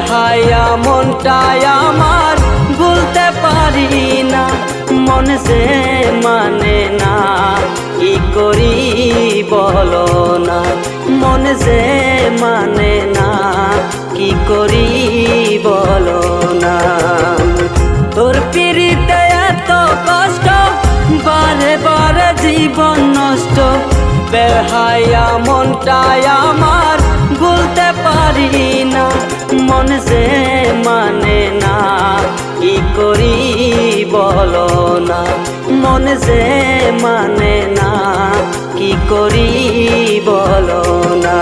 বেহায়া মনটাই আমার ভুলতে পারি না, মন যে মানে না, কি করি বলো না, মন যে মানে না, কি করি বলো না। তোর পিড়িতে এত কষ্ট, বারে বারে জীবন নষ্ট, বেহায়া মনটাই আমার ভুলতে পারি না, মন যে মানে না, কি করি বলো না, মন যে মানে না, কি করি বলো না।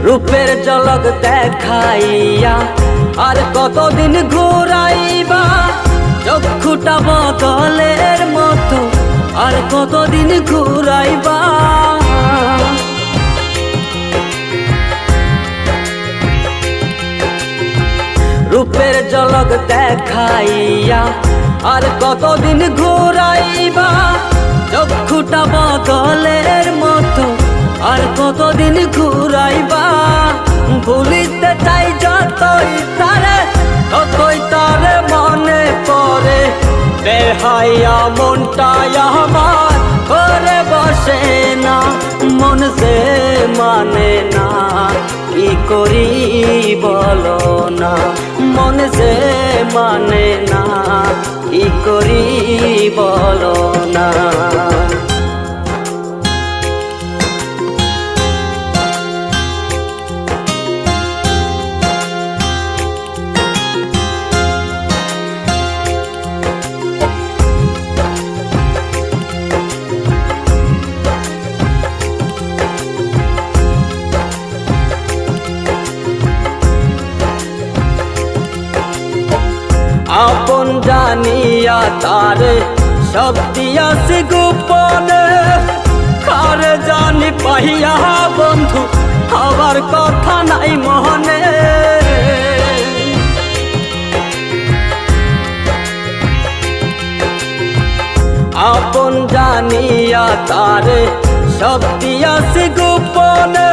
রূপের ঝলক দেখাইয়া আর কতদিন ঘুরাইবা, চক্ষুটা বদলের মতো আর কতদিন ঘুরাইবা। রূপের ঝলক দেখাইয়া আর কতদিন ঘুরাইবা, চক্ষুটা বদলের মতো আর কতদিন ঘুরাইবা। ভুলিতে চাই যতই তারে, ততই তারে মনে পড়ে, বেহায়া মনটাই আমার ঘরে বসে না, মন যে মানে না, কি করি বলো না, মন যে মানে না, কি করি বলো না। আপন জানিয়া তারে সব দিয়াছি গোপনে, কারে জানি পাইয়া বন্ধু হবার কথা নাই মনে। আপন জানিয়া তারে সব দিয়াছি গোপনে,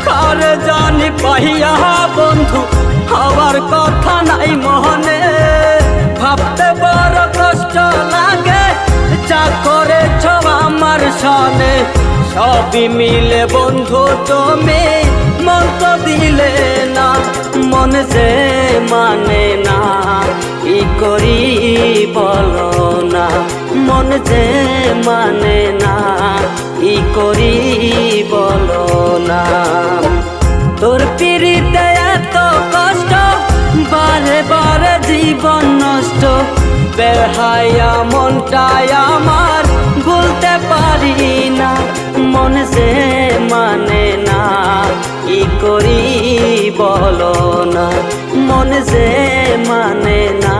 কারে জানি পাইয়া বন্ধু হবার কথা নাই মনে। ভাবতে বড় কষ্ট লাগে, যা করেছ আমার সনে, সবই মিলে বন্ধু তুমি মন তো দিলে না, মন যে মানে না, কি করি বলো না, মন যে মানে না, কি করি বলো না। তোর পিড়িতে এত কষ্ট, বারে বারে জীবন নষ্ট, বেহায়া মনটাই আমার ভুলতে পারি না, মন যে মানে না, কি করি বলো না, মন যে মানে না,